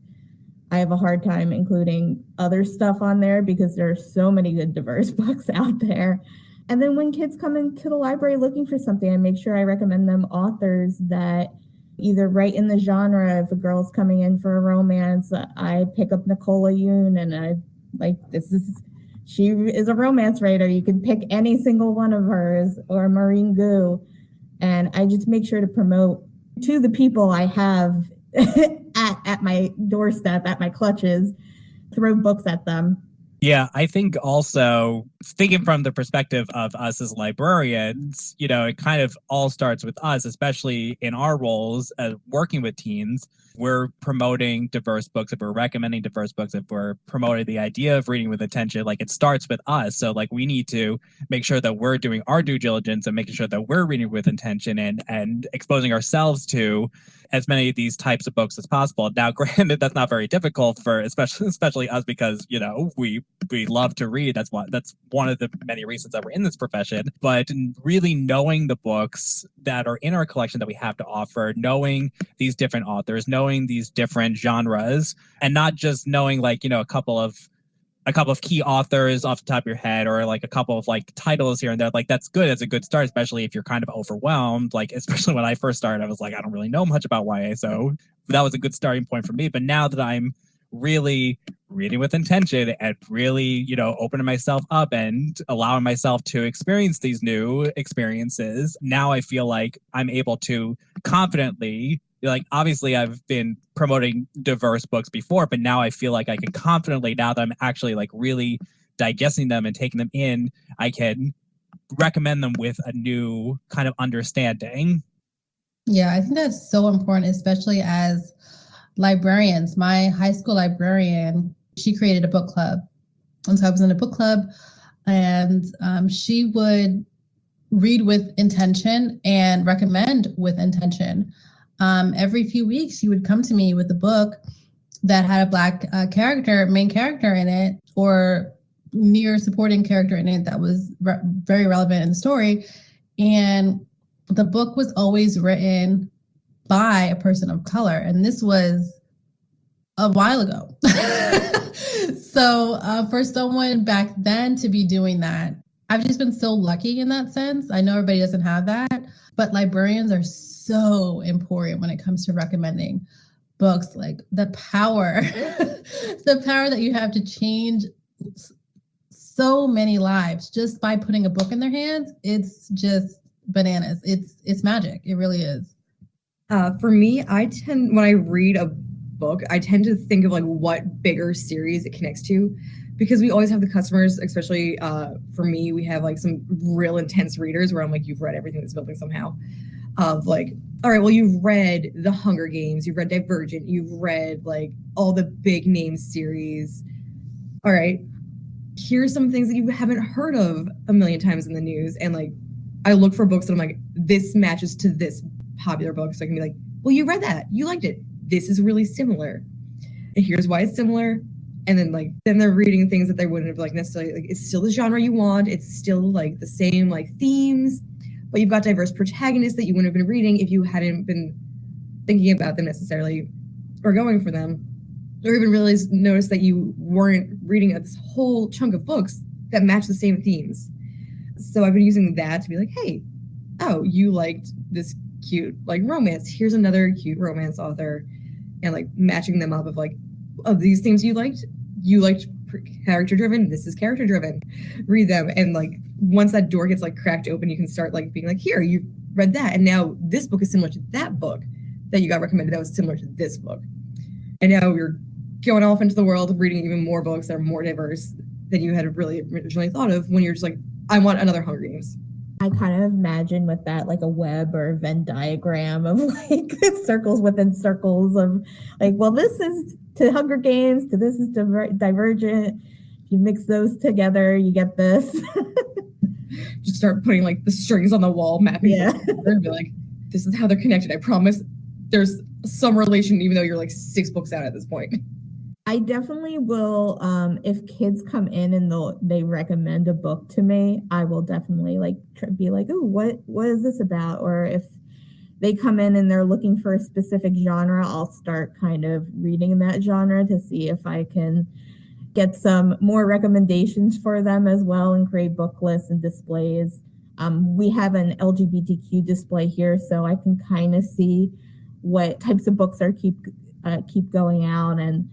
I have a hard time including other stuff on there because there are so many good diverse books out there. And then when kids come into the library looking for something, I make sure I recommend them authors that either write in the genre. If a girl's coming in for a romance, I pick up Nicola Yoon, and she is a romance writer. You can pick any single one of hers, or Maureen Gu. And I just make sure to promote to the people I have at my doorstep, at my clutches, throw books at them. Yeah, I think also thinking from the perspective of us as librarians, it kind of all starts with us, especially in our roles as working with teens. We're promoting diverse books, if we're recommending diverse books, if we're promoting the idea of reading with attention, like it starts with us. So like we need to make sure that we're doing our due diligence and making sure that we're reading with intention and exposing ourselves to as many of these types of books as possible. Now, granted, that's not very difficult for especially us because, we love to read. That's one of the many reasons that we're in this profession. But really knowing the books that are in our collection that we have to offer, knowing these different authors, knowing these different genres, and not just knowing like, a couple of key authors off the top of your head, or like a couple of like titles here and there. Like that's good. It's a good start, especially if you're kind of overwhelmed. Like, especially when I first started, I was like, I don't really know much about YA. So that was a good starting point for me. But now that I'm really reading with intention and really, you know, opening myself up and allowing myself to experience these new experiences, now I feel like I'm able to confidently, like, obviously I've been promoting diverse books before, but now I feel like I can confidently, now that I'm actually like really digesting them and taking them in, I can recommend them with a new kind of understanding. Yeah, I think that's so important, especially as librarians. My high school librarian, she created a book club. And so I was in a book club, and she would read with intention and recommend with intention. Every few weeks, she would come to me with a book that had a Black main character in it, or near supporting character in it that was very relevant in the story. And the book was always written by a person of color. And this was a while ago. So for someone back then to be doing that, I've just been so lucky in that sense. I know everybody doesn't have that, but librarians are so important when it comes to recommending books. Like the power, the power that you have to change so many lives just by putting a book in their hands. It's just bananas. It's magic. It really is. For me, when I read a book, I tend to think of like what bigger series it connects to, because we always have the customers, especially for me, we have like some real intense readers where I'm like, you've read everything that's building somehow. Of like, all right, well, you've read The Hunger Games, you've read Divergent, you've read like all the big name series. All right, here's some things that you haven't heard of a million times in the news. And like, I look for books that I'm like, this matches to this popular book. So I can be like, well, you read that, you liked it. This is really similar. And here's why it's similar. And then they're reading things that they wouldn't have like necessarily, like, it's still the genre you want. It's still like the same like themes, but you've got diverse protagonists that you wouldn't have been reading if you hadn't been thinking about them necessarily or going for them, or even really notice that you weren't reading this whole chunk of books that match the same themes. So I've been using that to be like, hey, oh, you liked this cute like romance. Here's another cute romance author, and like matching them up of like, oh, these things you liked character driven. This is character driven. Read them, and like once that door gets like cracked open, you can start like being like, here, you read that, and now this book is similar to that book that you got recommended that was similar to this book, and now you're going off into the world reading even more books that are more diverse than you had really originally thought of when you're just like, I want another Hunger Games. I kind of imagine with that like a web or a Venn diagram of like circles within circles of like, well, this is to Hunger Games, to this is Divergent. If you mix those together, you get this. Just start putting like the strings on the wall, mapping Yeah. and be like, this is how they're connected. I promise there's some relation, even though you're like 6 books out at this point. I definitely will, if kids come in and they recommend a book to me, I will definitely like be like, oh, what is this about? Or if they come in and they're looking for a specific genre, I'll start kind of reading that genre to see if I can get some more recommendations for them as well and create book lists and displays. We have an LGBTQ display here, so I can kind of see what types of books are keep going out and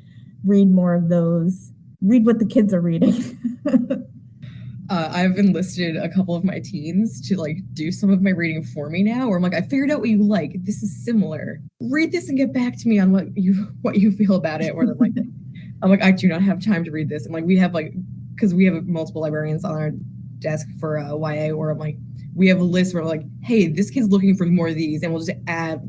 read more of those, read what the kids are reading. I've enlisted a couple of my teens to like do some of my reading for me now, where I'm like, I figured out what you like. This is similar. Read this and get back to me on what you feel about it. Or I'm like, I do not have time to read this. And like, we have like, because we have multiple librarians on our desk for YA, or I'm like, we have a list where we're like, hey, this kid's looking for more of these, and we'll just add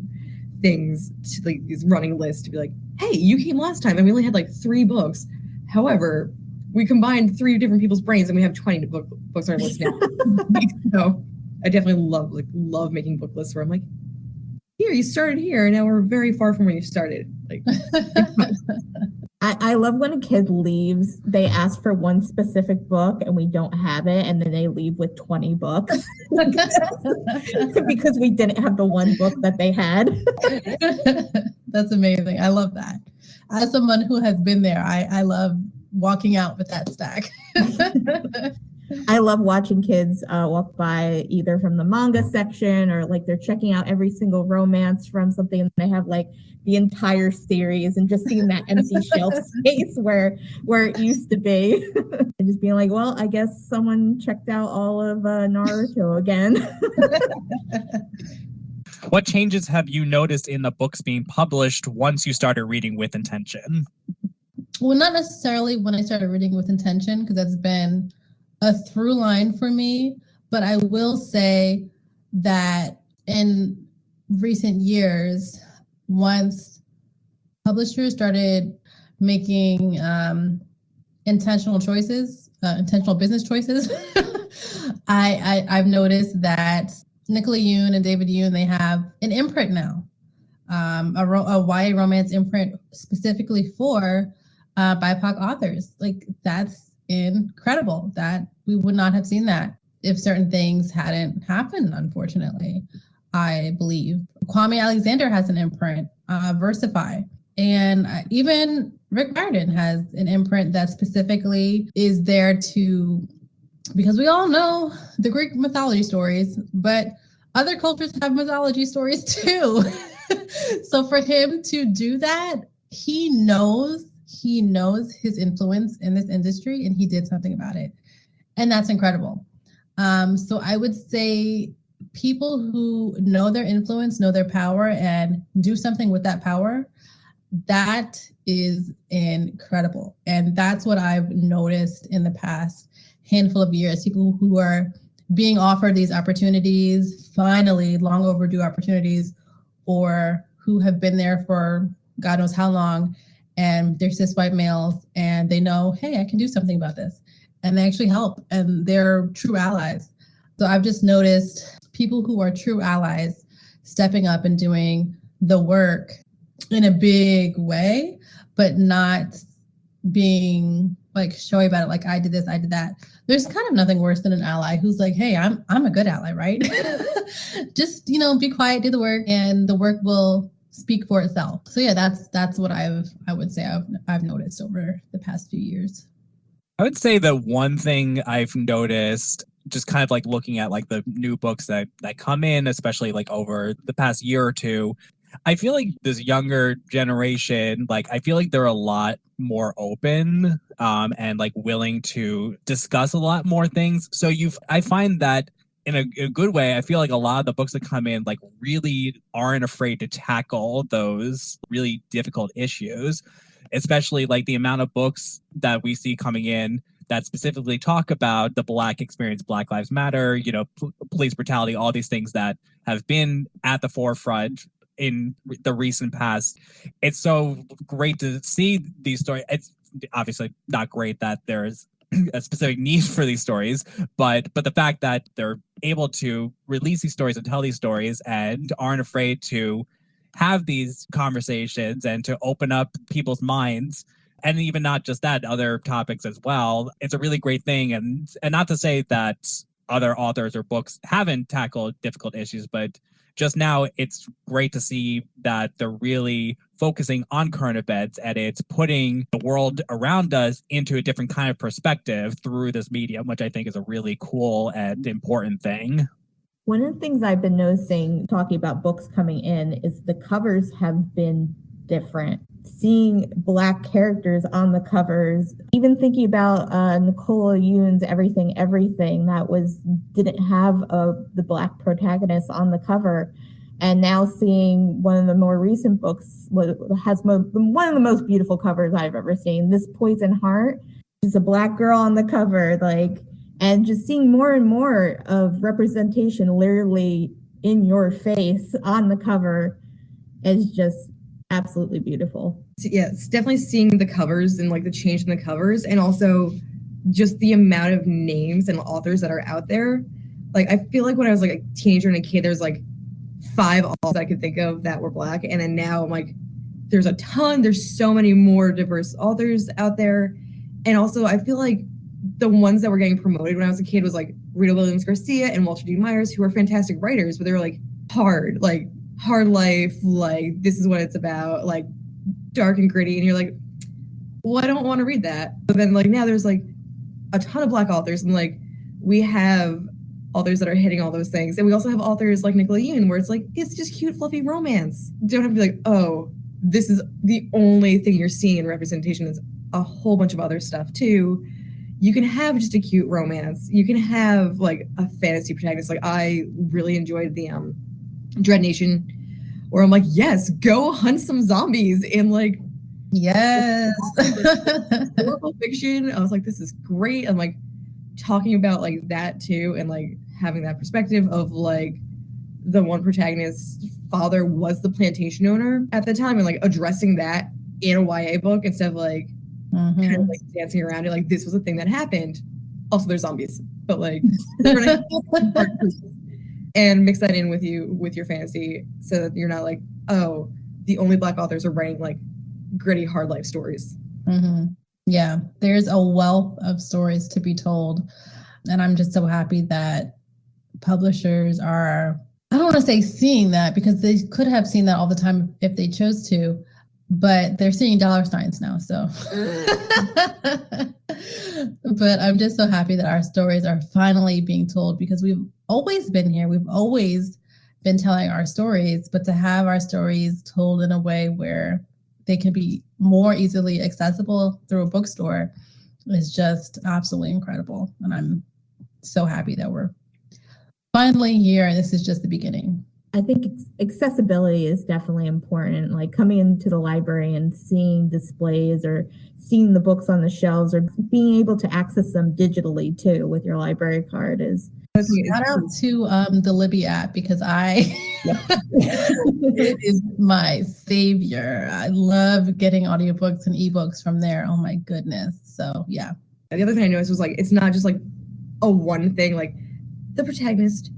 things to like these running lists to be like, hey, you came last time and we only had like 3 books. However, we combined 3 different people's brains and we have 20 books on our list now. So I definitely love making book lists where I'm like, here, you started here, and now we're very far from where you started. Like, I love when a kid leaves, they ask for one specific book and we don't have it, and then they leave with 20 books because we didn't have the one book that they had. That's amazing. I love that. As someone who has been there, I love walking out with that stack. I love watching kids walk by either from the manga section or like they're checking out every single romance from something and they have like the entire series and just seeing that empty shelf space where it used to be and just being like, well, I guess someone checked out all of Naruto again. What changes have you noticed in the books being published once you started reading with intention? Well, not necessarily when I started reading with intention, because that's been a through line for me. But I will say that in recent years, once publishers started making intentional choices, intentional business choices, I've noticed that Nicola Yoon and David Yoon, they have an imprint now, a YA romance imprint specifically for BIPOC authors. Like, that's incredible. That we would not have seen that if certain things hadn't happened, unfortunately, I believe. Kwame Alexander has an imprint, Versify. And even Rick Riordan has an imprint that specifically is there to, because we all know the Greek mythology stories, but other cultures have mythology stories too. So for him to do that, he knows his influence in this industry and he did something about it. And that's incredible. So I would say people who know their influence, know their power, and do something with that power, that is incredible. And that's what I've noticed in the past handful of years. People who are being offered these opportunities, finally long overdue opportunities, or who have been there for God knows how long, and they're cis white males, and they know, hey, I can do something about this. And they actually help, and they're true allies. So I've just noticed people who are true allies stepping up and doing the work in a big way, but not being like showy about it. Like, I did this, I did that. There's kind of nothing worse than an ally who's like, hey, I'm a good ally, right? Just, be quiet, do the work, and the work will speak for itself. So yeah, that's what I would say I've noticed over the past few years. I would say the one thing I've noticed, just kind of like looking at like the new books that come in, especially like over the past year or two, I feel like this younger generation, like I feel like they're a lot more open and like willing to discuss a lot more things. So I find that in a good way, I feel like a lot of the books that come in like really aren't afraid to tackle those really difficult issues, especially like the amount of books that we see coming in that specifically talk about the Black experience, Black Lives Matter, police brutality, all these things that have been at the forefront in the recent past. It's so great to see these stories. It's obviously not great that there's a specific need for these stories, but the fact that they're able to release these stories and tell these stories and aren't afraid to have these conversations and to open up people's minds, and even not just that, other topics as well. It's a really great thing. And not to say that other authors or books haven't tackled difficult issues, but just now it's great to see that they're really focusing on current events and it's putting the world around us into a different kind of perspective through this medium, which I think is a really cool and important thing. One of the things I've been noticing talking about books coming in is the covers have been different. Seeing Black characters on the covers, even thinking about Nicola Yoon's Everything that didn't have the Black protagonist on the cover, and now seeing one of the more recent books has one of the most beautiful covers I've ever seen. This Poison Heart is a Black girl on the cover, and just seeing more and more of representation literally in your face on the cover is just absolutely beautiful. Yeah, it's definitely seeing the covers and like the change in the covers, and also just the amount of names and authors that are out there. Like, I feel like when I was like a teenager and a kid, there's like 5 authors I could think of that were Black, and then now I'm like, there's a ton. There's so many more diverse authors out there, and also I feel like the ones that were getting promoted when I was a kid was like Rita Williams Garcia and Walter D. Myers, who are fantastic writers, but they were like hard life, like this is what it's about, like dark and gritty, and you're like, well, I don't want to read that. But then like now there's like a ton of Black authors, and like we have authors that are hitting all those things. And we also have authors like Nicola Yoon, where it's like, it's just cute, fluffy romance. You don't have to be like, oh, this is the only thing you're seeing in representation. Is a whole bunch of other stuff too. You can have just a cute romance. You can have like a fantasy protagonist. Like I really enjoyed the Dread Nation, where I'm like, yes, go hunt some zombies in like Yes. historical fiction. I was like, this is great. I'm like talking about like that too, and like having that perspective of like the one protagonist's father was the plantation owner at the time, and like addressing that in a YA book instead of like kind of like dancing around it. Like this was a thing that happened. Also, there's zombies, but like, and mix that in with your fantasy, so that you're not like, oh, the only Black authors are writing like gritty, hard life stories. Yeah, there's a wealth of stories to be told, and I'm just so happy that publishers are. I don't want to say seeing that, because they could have seen that all the time if they chose to, but they're seeing dollar signs now. So, but I'm just so happy that our stories are finally being told, because we've always been here. We've always been telling our stories, but to have our stories told in a way where they can be more easily accessible through a bookstore is just absolutely incredible. And I'm so happy that we're finally here, and this is just the beginning. I think accessibility is definitely important. Like coming into the library and seeing displays or seeing the books on the shelves, or being able to access them digitally too with your library card is. Shout out to the Libby app, because it is my savior. I love getting audiobooks and ebooks from there. Oh my goodness. So yeah. The other thing I noticed was like, it's not just like a one thing, like the protagonist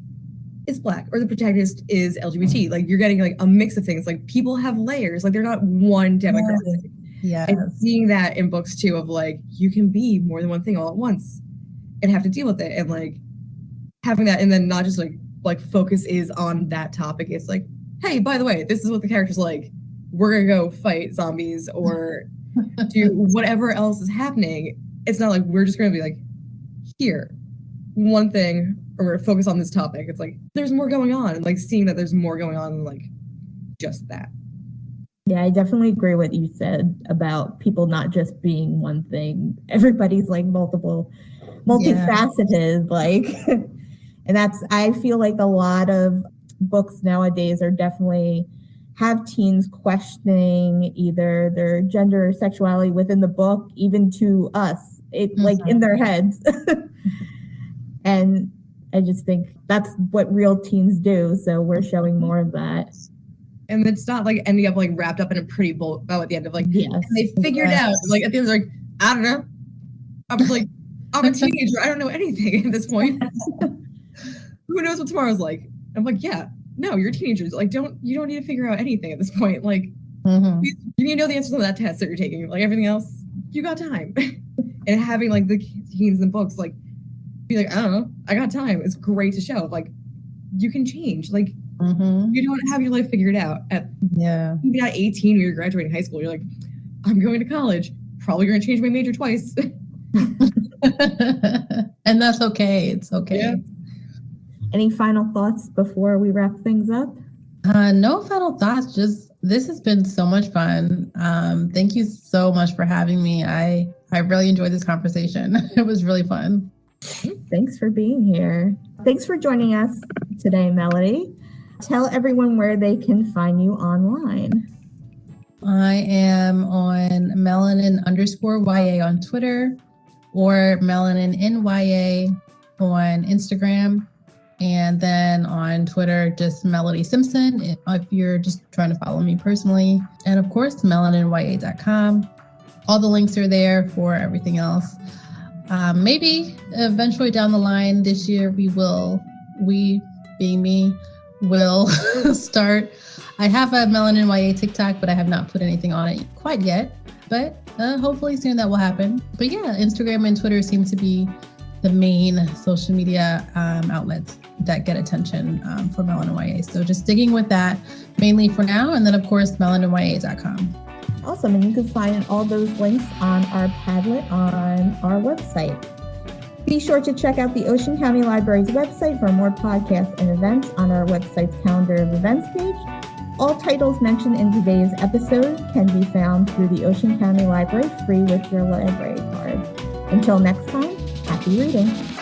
is Black or the protagonist is LGBT. Like you're getting like a mix of things. Like people have layers. Like they're not one demographic. Yeah. And seeing that in books too, of like you can be more than one thing all at once and have to deal with it, and like having that, and then not just like focus is on that topic. It's like, hey, by the way, this is what the character's like. We're gonna go fight zombies or do whatever else is happening. It's not like we're just gonna be like, here, one thing, or we're gonna focus on this topic. It's like there's more going on, and like seeing that there's more going on than like just that. Yeah, I definitely agree with what you said about people not just being one thing. Everybody's like multifaceted, like, and I feel like a lot of books nowadays are definitely have teens questioning either their gender or sexuality within the book, even to us, like in their heads. And I just think that's what real teens do. So we're showing more of that. And it's not like ending up like wrapped up in a pretty bow at the end of like, yes, and they figured out, like at the end, they're like, I don't know. I'm like, I'm a teenager. I don't know anything at this point. Who knows what tomorrow's like? I'm like, yeah, no, you're teenagers. Like, you don't need to figure out anything at this point. Like, you need to know the answers to that test that you're taking. Like everything else, you got time. And having like the teens in books, like, be like, I don't know, I got time. It's great to show. Like, you can change. Like, you don't have your life figured out even at 18 when you're graduating high school. You're like, I'm going to college. Probably going to change my major twice. And that's okay. It's okay. Yeah. Any final thoughts before we wrap things up? No final thoughts. Just this has been so much fun. Thank you so much for having me. I really enjoyed this conversation. It was really fun. Thanks for being here. Thanks for joining us today, Melody. Tell everyone where they can find you online. I am on Melanin_YA on Twitter, or Melanin NYA on Instagram. And then on Twitter, just Melody Simpson, if you're just trying to follow me personally. And of course, melaninya.com. All the links are there for everything else. Maybe eventually down the line this year, we being me, will start. I have a Melanin YA TikTok, but I have not put anything on it quite yet. But hopefully soon that will happen. But yeah, Instagram and Twitter seem to be the main social media outlets that get attention for Melanin YA. So just sticking with that mainly for now. And then of course, melaninya.com. Awesome. And you can find all those links on our Padlet on our website. Be sure to check out the Ocean County Library's website for more podcasts and events on our website's calendar of events page. All titles mentioned in today's episode can be found through the Ocean County Library free with your library card. Until next time, happy reading.